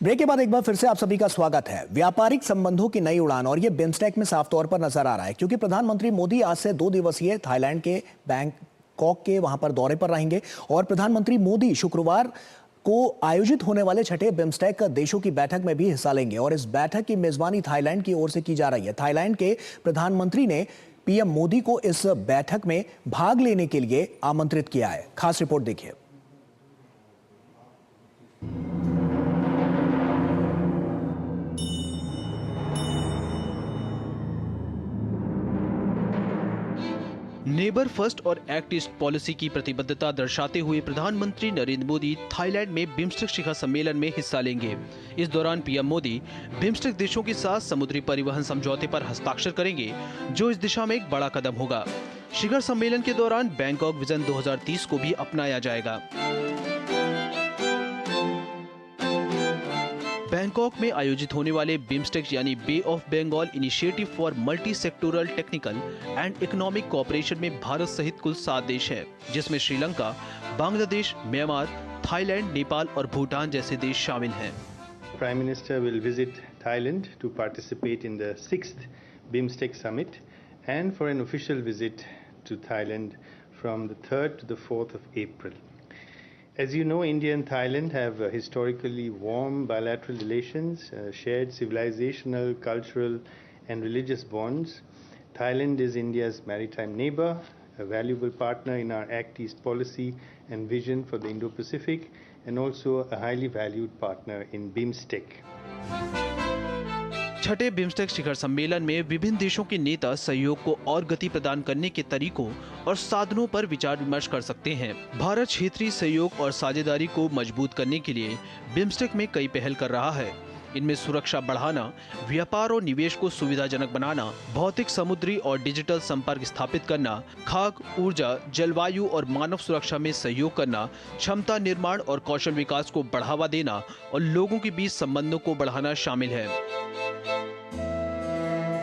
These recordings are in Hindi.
ब्रेक के बाद एक बार फिर से आप सभी का स्वागत है। व्यापारिक संबंधों की नई उड़ान और ये बिम्स्टेक में साफ तौर पर नजर आ रहा है, क्योंकि प्रधानमंत्री मोदी आज से 2 दिवसीय थाईलैंड के बैंकॉक के वहां पर दौरे पर रहेंगे और प्रधानमंत्री मोदी शुक्रवार को आयोजित होने वाले छठे बिम्स्टेक देशों की बैठक में भी हिस्सा लेंगे और इस बैठक की मेजबानी थाईलैंड की ओर से की जा रही है। थाईलैंड के प्रधानमंत्री ने पीएम मोदी को इस बैठक में भाग लेने के लिए आमंत्रित किया है। खास रिपोर्ट देखिए। नेबर फर्स्ट और एक्ट ईस्ट पॉलिसी की प्रतिबद्धता दर्शाते हुए प्रधानमंत्री नरेंद्र मोदी थाईलैंड में बिम्स्टेक शिखर सम्मेलन में हिस्सा लेंगे। इस दौरान पीएम मोदी बिम्स्टेक देशों के साथ समुद्री परिवहन समझौते पर हस्ताक्षर करेंगे, जो इस दिशा में एक बड़ा कदम होगा। शिखर सम्मेलन के दौरान बैंकॉक विजन 2030 को भी अपनाया जाएगा। बैंकॉक में आयोजित होने वाले बिम्स्टेक यानी Bay of Bengal Initiative for Multi Sectoral Technical and Economic Cooperation में भारत सहित कुल 7 देश हैं, जिसमें श्रीलंका, बांग्लादेश, म्यांमार, थाईलैंड, नेपाल और भूटान जैसे देश शामिल हैं। Prime Minister will visit Thailand to participate in the 6th BIMSTEC summit and for an official visit to Thailand from the 3rd to the 4th of April. As you know, India and Thailand have historically warm bilateral relations, shared civilizational, cultural and religious bonds. Thailand is India's maritime neighbor, a valuable partner in our Act East policy and vision for the Indo-Pacific, and also a highly valued partner in BIMSTEC. छठे बिम्स्टेक शिखर सम्मेलन में विभिन्न देशों के नेता सहयोग को और गति प्रदान करने के तरीकों और साधनों पर विचार विमर्श कर सकते हैं। भारत क्षेत्रीय सहयोग और साझेदारी को मजबूत करने के लिए बिम्स्टेक में कई पहल कर रहा है। इनमें सुरक्षा बढ़ाना, व्यापार और निवेश को सुविधाजनक बनाना, भौतिक, समुद्री और डिजिटल संपर्क स्थापित करना, खाद्य, ऊर्जा, जलवायु और मानव सुरक्षा में सहयोग करना, क्षमता निर्माण और कौशल विकास को बढ़ावा देना और लोगों के बीच संबंधों को बढ़ाना शामिल है।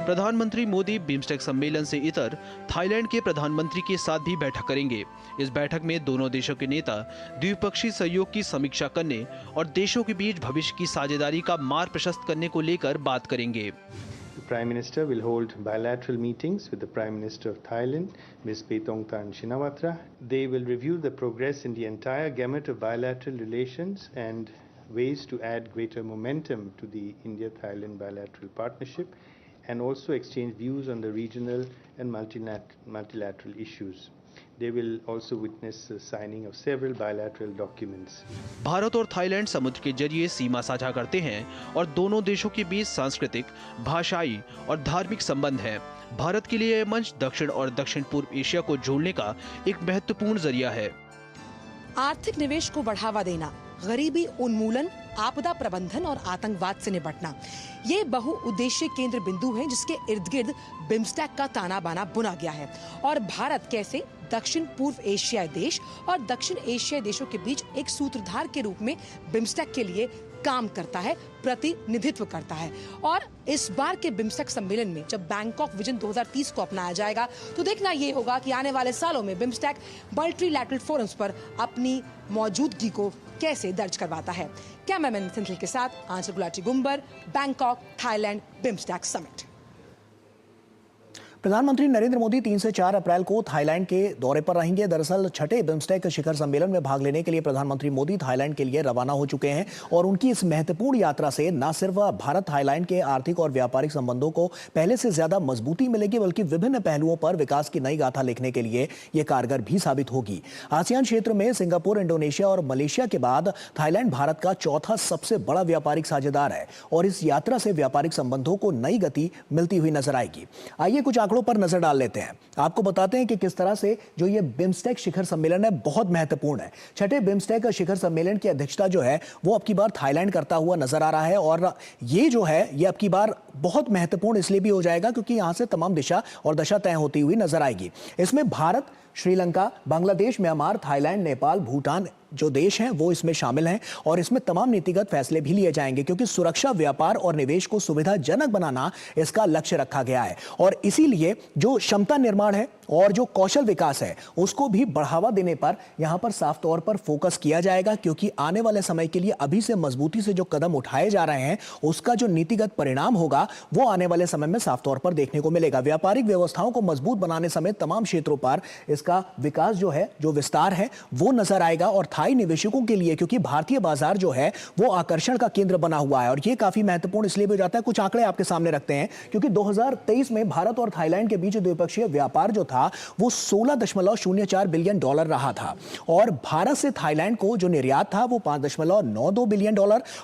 प्रधानमंत्री मोदी बिम्स्टेक सम्मेलन से इतर थाईलैंड के प्रधानमंत्री के साथ भी बैठक करेंगे। इस बैठक में दोनों देशों के नेता द्विपक्षीय सहयोग की समीक्षा करने और देशों के बीच भविष्य की साझेदारी का मार्ग प्रशस्त करने को लेकर बात करेंगे। The Prime Minister will hold bilateral meetings with the Prime Minister of Thailand, Ms. Paetongtarn Shinawatra. They will review the progress in the entire gamut of bilateral relations and ways to add greater momentum to the India-Thailand bilateral partnership, and also exchange views on the regional and multilateral issues. They will also witness the signing of several bilateral documents. Bharat और थाईलैंड समुद्र के जरिए सीमा साझा करते हैं और दोनों देशों के बीच सांस्कृतिक, भाषाई और धार्मिक संबंध हैं। भारत के लिए यह मंच दक्षिण और दक्षिण पूर्व एशिया को जोड़ने का एक महत्वपूर्ण जरिया है। आर्थिक निवेश को बढ़ावा देना, गरीबी उन्मूलन, आपदा प्रबंधन और आतंकवाद से निपटना, ये बहुउद्देशीय केंद्र बिंदु हैं जिसके इर्द गिर्द बिम्स्टेक का ताना बाना बुना गया है। और भारत कैसे दक्षिण पूर्व एशियाई देश और दक्षिण एशियाई देशों के बीच एक सूत्रधार के रूप में बिम्स्टेक के लिए काम करता है, प्रतिनिधित्व करता है। और इस बार के बिम्स्टेक सम्मेलन में जब बैंकॉक विजन 2030 को अपनाया जाएगा, तो देखना ये होगा कि आने वाले सालों में बिम्स्टेक मल्टीलैटरल फोरम्स पर अपनी मौजूदगी को कैसे दर्ज करवाता है। कैमरामैन सेंथिल के साथ Anchal Gulati Gumber, Bangkok, Thailand BIMSTEC summit. प्रधानमंत्री नरेंद्र मोदी 3 से 4 अप्रैल को थाईलैंड के दौरे पर रहेंगे। दरअसल छठे बिम्स्टेक शिखर सम्मेलन में भाग लेने के लिए प्रधानमंत्री मोदी थाईलैंड के लिए रवाना हो चुके हैं और उनकी इस महत्वपूर्ण यात्रा से न सिर्फ भारत थाईलैंड के आर्थिक और व्यापारिक संबंधों को पहले से ज्यादा मजबूती मिलेगी, बल्कि विभिन्न पहलुओं पर विकास की नई गाथा लिखने के लिए यह कारगर भी साबित होगी। आसियान क्षेत्र में सिंगापुर, इंडोनेशिया और मलेशिया के बाद थाईलैंड भारत का चौथा सबसे बड़ा व्यापारिक साझेदार है और इस यात्रा से व्यापारिक संबंधों को नई गति मिलती हुई नजर आएगी। आइए कुछ आंकड़ों पर नजर डाल लेते हैं। आपको बताते हैं कि किस तरह से जो ये बिम्स्टेक शिखर सम्मेलन है बहुत महत्वपूर्ण है। छठे बिम्स्टेक शिखर सम्मेलन की अध्यक्षता जो है वो अब की बार थाईलैंड करता हुआ नजर आ रहा है और ये जो है ये अब की बार बहुत महत्वपूर्ण इसलिए भी हो जाएगा क्योंकि यहां से तमाम दिशा और दशा तय होती हुई नजर आएगी। इसमें भारत, श्रीलंका, बांग्लादेश, म्यांमार, थाईलैंड, नेपाल, भूटान जो देश हैं वो इसमें शामिल हैं और इसमें तमाम नीतिगत फैसले भी लिए जाएंगे, क्योंकि सुरक्षा, व्यापार और निवेश को सुविधाजनक बनाना इसका लक्ष्य रखा गया है। और इसीलिए जो क्षमता निर्माण है और जो कौशल विकास है उसको भी बढ़ावा देने पर यहां पर साफ तौर पर फोकस किया जाएगा, क्योंकि आने वाले समय के लिए अभी से मजबूती से जो कदम उठाए जा रहे हैं उसका जो नीतिगत परिणाम होगा वो आने वाले समय में साफ तौर पर देखने को मिलेगा। व्यापारिक व्यवस्थाओं को मजबूत बनाने समेत तमाम क्षेत्रों पर इसका विकास जो है, जो विस्तार है वो नजर आएगा। और थाई निवेशकों के लिए, क्योंकि भारतीय बाजार जो है वो आकर्षण का केंद्र बना हुआ है और ये काफी महत्वपूर्ण इसलिए भी हो जाता है। कुछ आंकड़े आपके सामने रखते हैं, क्योंकि 2023 में भारत और थाईलैंड के बीच द्विपक्षीय व्यापार जो था वो $16.04 बिलियन रहा था और भारत से थाईलैंड को जो निर्यात था वो $5.92 बिलियन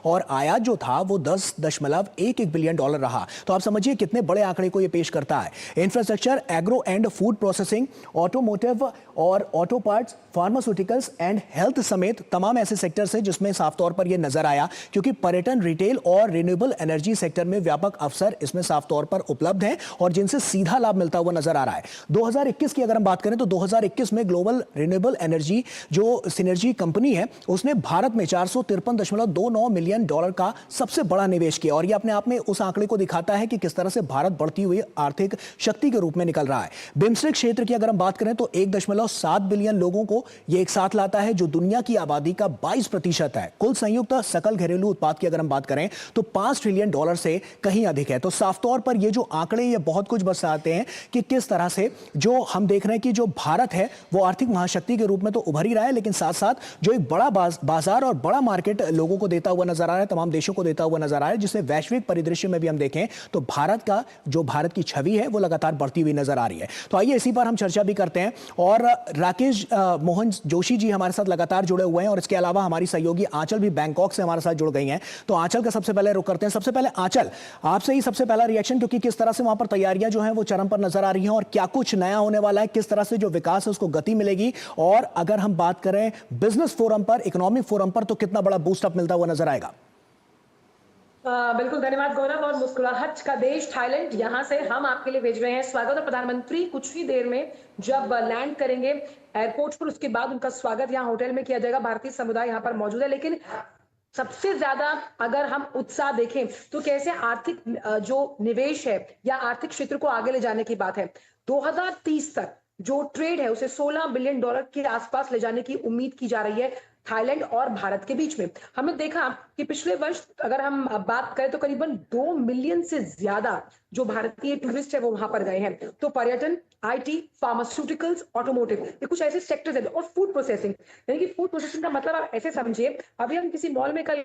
और आयात जो था वो $10.11 बिलियन रहा। तो आप समझिए कितने बड़े आंकड़े को ये पेश करता है। Infrastructure, agro and food processing, automotive और auto parts, pharmaceuticals and health समेत तमाम ऐसे सेक्टर्स हैं जिसमें साफ तौर पर यह नजर आया, क्योंकि पर्यटन, रिटेल और रिन्यूएबल एनर्जी सेक्टर में व्यापक अवसर इसमें साफ तौर पर उपलब्ध हैं और जिनसे सीधा लाभ मिलता हुआ नजर आ रहा है। 2021 की अगर हम बात करें तो 2021 में ग्लोबल रिन्यूएबल एनर्जी जो सिनर्जी कंपनी है उसने भारत में $453.29 मिलियन का सबसे बड़ा निवेश किया और यह अपने आप में उस आंकड़े को दिखाता है कि किस तरह से भारत बढ़ती हुई आर्थिक शक्ति के रूप में निकल रहा है। बिम्स्टेक क्षेत्र की अगर हम बात करें तो 1.7 बिलियन लोगों को यह एक साथ लाता है, जो दुनिया की आबादी का 22% है। कुल संयुक्त सकल घरेलू उत्पाद की अगर हम बात करें तो $5 ट्रिलियन से कहीं अधिक है। तो साफ तौर पर ये जो आंकड़े ये बहुत कुछ बताते हैं कि किस तरह से जो हम देख रहे हैं कि जो भारत है वो आर्थिक महाशक्ति के रूप में तो उभर ही रहा है, लेकिन साथ साथ जो एक बड़ा बाजार और बड़ा मार्केट लोगों को देता हुआ नजर आ रहा है, तमाम देशों को देता हुआ नजर आ रहा है, जिससे वैश्विक परिदृश्य में भी हम देखें तो भारत की छवि है वो लगातार बढ़ती हुई नजर आ रही है। तो आइए इसी पर हम चर्चा भी करते हैं और राकेश मोहन जोशी जी हमारे साथ लगातार जुड़े हुए हैं और इसके अलावा हमारी सहयोगी आंचल भी बैंकॉक से हमारे साथ जुड़ गई हैं। तो आंचल का सबसे पहले रुख करते हैं। सबसे पहले आंचल, आपसे ही सबसे पहला रिएक्शन, क्योंकि किस तरह से वहां पर तैयारियां जो हैं वो चरम पर नजर आ रही हैं और क्या कुछ नया होने वाला है, किस तरह से जो विकास है उसको गति मिलेगी, और अगर हम बात करें बिजनेस फोरम पर, इकोनॉमिक फोरम पर, तो कितना बड़ा बूस्टअप मिलता हुआ नजर आएगा? बिल्कुल, धन्यवाद गौरव। और मुस्कुराहट का देश थाईलैंड, यहाँ से हम आपके लिए भेज रहे हैं स्वागत। और प्रधानमंत्री कुछ ही देर में जब लैंड करेंगे एयरपोर्ट पर, उसके बाद उनका स्वागत यहाँ होटल में किया जाएगा। भारतीय समुदाय यहाँ पर मौजूद है, लेकिन सबसे ज्यादा अगर हम उत्साह देखें तो कैसे आर्थिक जो निवेश है या आर्थिक क्षेत्र को आगे ले जाने की बात है। 2030 तक जो ट्रेड है उसे $16 बिलियन के आसपास ले जाने की उम्मीद की जा रही है थाईलैंड और भारत के बीच में। हमने देखा कि पिछले वर्ष अगर हम बात करें तो करीबन 2 मिलियन से ज्यादा जो भारतीय टूरिस्ट है वो वहां पर गए हैं। तो पर्यटन, आईटी, फार्मास्यूटिकल्स, ऑटोमोटिव, ये कुछ ऐसे सेक्टर्स हैं। और फूड प्रोसेसिंग, यानी कि फूड प्रोसेसिंग का मतलब आप ऐसे समझिए, अभी हम किसी मॉल में कल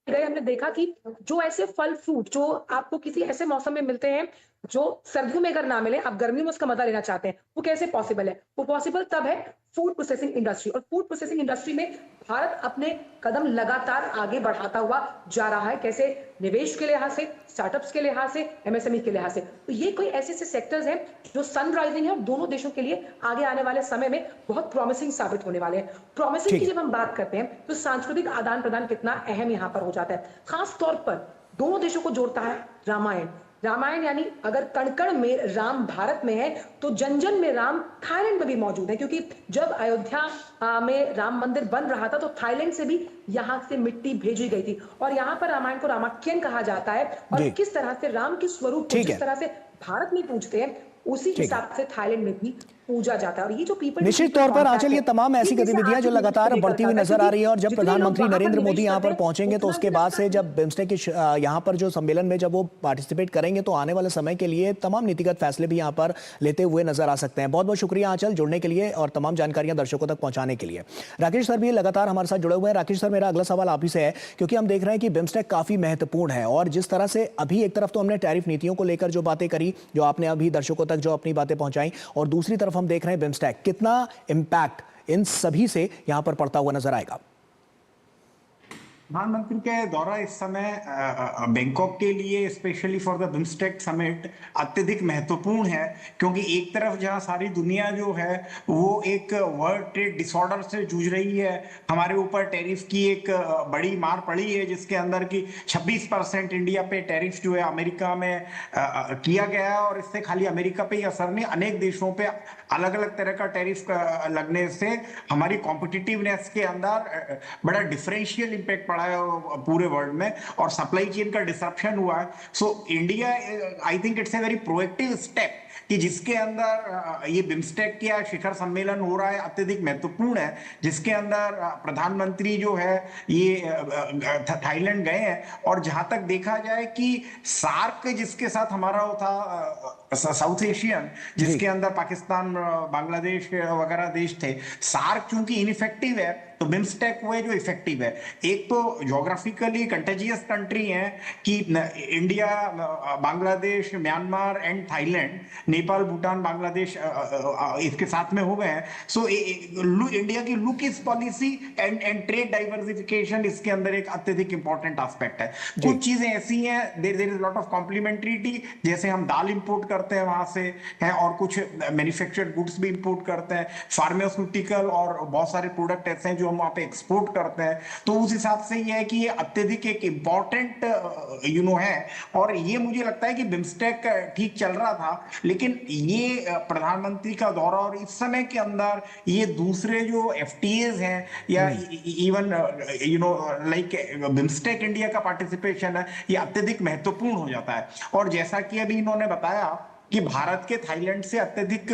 गए, हमने देखा कि जो ऐसे फल फ्रूट जो आपको किसी ऐसे मौसम में मिलते हैं जो सर्दियों में अगर ना मिले, आप गर्मियों में उसका मजा लेना चाहते हैं, वो कैसे पॉसिबल है? वो पॉसिबल तब है फूड प्रोसेसिंग इंडस्ट्री। और फूड प्रोसेसिंग इंडस्ट्री में भारत अपने कदम लगातार आगे बढ़ाता हुआ जा रहा है, कैसे निवेश के लिहाज से, स्टार्टअप्स के लिहाज से, एमएसएमई के लिहाज से। तो ये कोई ऐसे ऐसे सेक्टर्स हैं जो सनराइजिंग है और दोनों देशों के लिए आगे आने वाले समय में बहुत प्रॉमिसिंग साबित होने वाले हैं। प्रॉमिसिंग की जब हम बात करते हैं तो सांस्कृतिक आदान प्रदान कितना अहम यहाँ पर हो जाता है। खास तौर पर दोनों देशों को जोड़ता है रामायण। रामायण यानी अगर कण कण में राम भारत में है तो जन जन में राम थाईलैंड में भी मौजूद है, क्योंकि जब अयोध्या में राम मंदिर बन रहा था तो थाईलैंड से भी यहाँ से मिट्टी भेजी गई थी और यहाँ पर रामायण को रामाख्यन कहा जाता है। और किस तरह से राम के स्वरूप को जिस तरह से भारत में पूजते हैं उसी हिसाब से थाईलैंड में भी पूजा जाता है। और ये जो पीपल निश्चित तौर पर आंचल, ये तमाम ऐसी गतिविधियां जो लगातार बढ़ती हुई नजर आ रही है और जब प्रधानमंत्री नरेंद्र मोदी यहां पर पहुंचेंगे तो उसके बाद से जब बिम्स्टेक के यहां पर जो सम्मेलन में जब वो पार्टिसिपेट करेंगे तो आने वाले समय के लिए तमाम नीतिगत फैसले भी यहां पर लेते हुए नजर आ सकते हैं। बहुत बहुत शुक्रिया आंचल जुड़ने के लिए और तमाम जानकारियां दर्शकों तक पहुंचाने के लिए। राकेश सर भी लगातार हमारे साथ जुड़े हुए हैं। राकेश सर, मेरा अगला सवाल आप ही से है, क्योंकि हम देख रहे हैं कि बिम्स्टेक काफी महत्वपूर्ण है और जिस तरह से अभी एक तरफ तो हमने टैरिफ नीतियों को लेकर जो बातें करी, जो आपने अभी दर्शकों तक जो अपनी बातें पहुंचाई, और दूसरी तरफ हम देख रहे हैं बिम्स्टेक, कितना इंपैक्ट इन सभी से यहां पर पड़ता हुआ नजर आएगा? प्रधानमंत्री के दौरा इस समय बैंकॉक के लिए specially for the BIMSTEC summit अत्यधिक महत्वपूर्ण है, क्योंकि एक तरफ जहां सारी दुनिया जो है वो एक वर्ल्ड ट्रेड डिसऑर्डर से जूझ रही है, हमारे ऊपर टैरिफ की एक बड़ी मार पड़ी है जिसके अंदर की 26% इंडिया पे टैरिफ जो है अमेरिका में किया गया है, और इससे खाली अमेरिका पे ही असर नहीं, अनेक देशों पे अलग अलग तरह का टैरिफ लगने से हमारी कॉम्पिटिटिवनेस के अंदर बड़ा डिफरेंशियल इम्पैक्ट पड़ा है पूरे वर्ल्ड में, और सप्लाई चेन का डिसरप्शन हुआ है। So India, I think it's a very proactive step कि जिसके अंदर ये बिम्स्टेक का शिखर सम्मेलन हो रहा है अत्यधिक महत्वपूर्ण है, जिसके अंदर प्रधानमंत्री जो है ये थाईलैंड गए हैं, और जहां तक देखा जाए कि सार्क जिसके साथ हमारा वो था साउथ एशियन, जिसके अंदर पाकिस्तान, बांग्लादेश वगैरह देश थे, सार्क चूंकि इनइफेक्टिव है तो बिम्स्टेक वो है जो इफेक्टिव है। एक तो ज्योग्राफिकली कंटेजियस कंट्री है कि India, Bangladesh, Myanmar and Thailand, Nepal, Bhutan, Bangladesh इसके साथ में हो गए हैं। सो इंडिया की लुक इस पॉलिसी एंड ट्रेड डाइवर्सिफिकेशन इसके अंदर एक अत्यधिक इंपॉर्टेंट एस्पेक्ट है। कुछ चीजें ऐसी हैं, देयर इज लॉट ऑफ कॉम्प्लीमेंट्रिटी, जैसे हम दाल इंपोर्ट करते हैं वहां से हैं, और कुछ मैन्युफैक्चर्ड गुड्स भी इंपोर्ट करते हैं, फार्मास्यूटिकल और बहुत सारे प्रोडक्ट ऐसे हैं जो हम वहां पे एक्सपोर्ट करते हैं। तो उस हिसाब से ये है कि ये अत्यधिक एक इंपॉर्टेंट है, और ये मुझे लगता है कि बिम्स्टेक ठीक चल रहा था, लेकिन ये प्रधानमंत्री का दौरा और इस समय के अंदर ये दूसरे जो एफटीएज हैं या इवन लाइक बिम्स्टेक इंडिया का पार्टिसिपेशन है, ये अत्यधिक महत्वपूर्ण हो जाता है। और जैसा कि अभी इन्होंने बताया कि भारत के थाईलैंड से अत्यधिक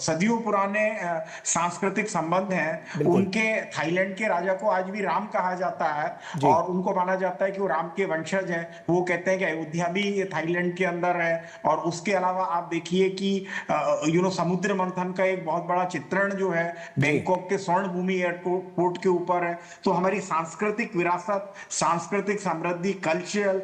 सदियों पुराने सांस्कृतिक संबंध हैं। उनके थाईलैंड के राजा को आज भी राम कहा जाता है, और उनको माना जाता है कि वो राम के वंशज हैं। वो कहते हैं कि अयोध्या भी थाईलैंड के अंदर है। और उसके अलावा आप देखिए कि समुद्र मंथन का एक बहुत बड़ा चित्रण जो है बैंकॉक के स्वर्ण भूमि एयरपोर्ट के ऊपर है। तो हमारी सांस्कृतिक विरासत, सांस्कृतिक समृद्धि, कल्चरल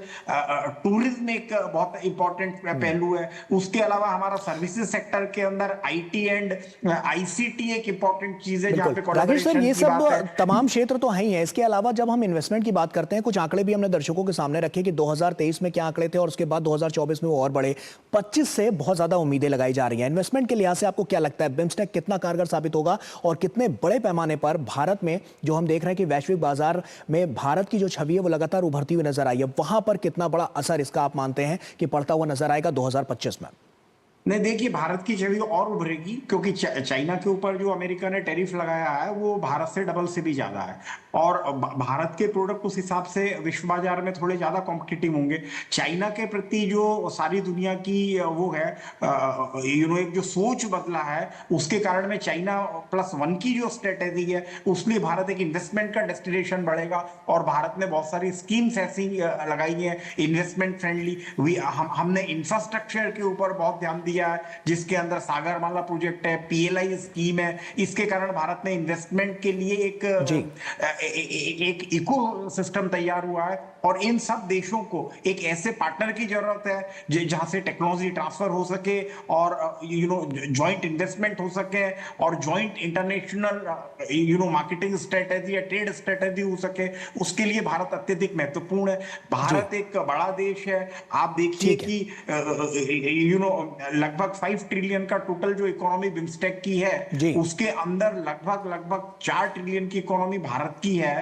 टूरिज्म एक बहुत इंपॉर्टेंट पहलू है। उसके अलावा हमारा सर्विसेज सेक्टर के अंदर आईटी एंड आईसीटी एक इंपॉर्टेंट चीज है जहां पे राकेश सर, ये सब तमाम क्षेत्र तो हैं ही हैं। इसके अलावा जब हम इन्वेस्टमेंट की बात करते हैं, कुछ आंकड़े भी हमने दर्शकों के सामने रखे कि 2023 में क्या आंकड़े थे और उसके बाद 2024 में वो और बढ़े। 25 से बहुत ज्यादा उम्मीदें लगाई जा रही हैं। इन्वेस्टमेंट के लिहाज से आपको क्या लगता है बिम्स्टेक कितना कारगर साबित होगा, और कितने बड़े पैमाने पर भारत में, जो हम देख रहे हैं कि वैश्विक बाजार में भारत की जो छवि है वो लगातार उभरती हुई नजर आई है, वहां पर कितना बड़ा असर इसका आप मानते हैं कि पड़ता हुआ नजर आएगा 2025 में? नहीं, देखिए, भारत की छवि और उभरेगी, क्योंकि चाइना के ऊपर जो अमेरिका ने टैरिफ लगाया है वो भारत से डबल से भी ज्यादा है, और भारत के प्रोडक्ट उस हिसाब से विश्व बाजार में थोड़े ज्यादा कॉम्पिटिटिव होंगे। चाइना के प्रति जो सारी दुनिया की वो है एक जो सोच बदला है, उसके कारण में चाइना +1 की जो स्ट्रेटेजी है उसमें भारत एक इन्वेस्टमेंट का डेस्टिनेशन बढ़ेगा, और भारत ने बहुत सारी स्कीम्स ऐसी लगाई है इन्वेस्टमेंट फ्रेंडली। हमने इंफ्रास्ट्रक्चर के ऊपर बहुत ध्यान दिया है, जिसके अंदर सागरमाला प्रोजेक्ट है, पीएलआई स्कीम है। इसके कारण भारत में इन्वेस्टमेंट के लिए एक इको सिस्टम तैयार हुआ है, और इन सब देशों को एक ऐसे पार्टनर की जरूरत है जहां से टेक्नोलॉजी ट्रांसफर हो सके, और जॉइंट इन्वेस्टमेंट हो सके, और जॉइंट इंटरनेशनल मार्केटिंग स्ट्रेटेजी या ट्रेड स्ट्रेटेजी हो सके। उसके लिए भारत अत्यधिक महत्वपूर्ण है। भारत एक बड़ा देश है। आप देखिए कि लगभग 5 ट्रिलियन का टोटल जो इकोनॉमी बिम्स्टेक की है, उसके अंदर लगभग 4 ट्रिलियन की इकोनॉमी भारत की है।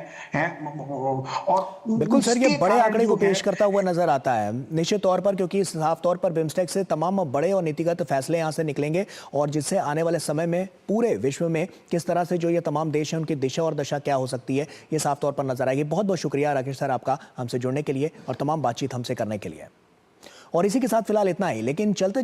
और बिल्कुल सर, ये बड़े आंकड़े को पेश करता हुआ नजर आता है निश्चित तौर पर, क्योंकि साफ तौर पर बिम्स्टेक से तमाम बड़े और नीतिगत फैसले यहां से निकलेंगे, और जिससे आने वाले समय में पूरे विश्व में किस तरह से जो ये तमाम देश हैं उनकी दिशा और दशा क्या हो सकती है, ये साफ तौर पर नजर आएगी। बहुत बहुत शुक्रिया राकेश सर आपका हमसे जुड़ने के लिए और तमाम बातचीत हमसे करने के लिए। और इसी के साथ फिलहाल इतना ही, लेकिन चलते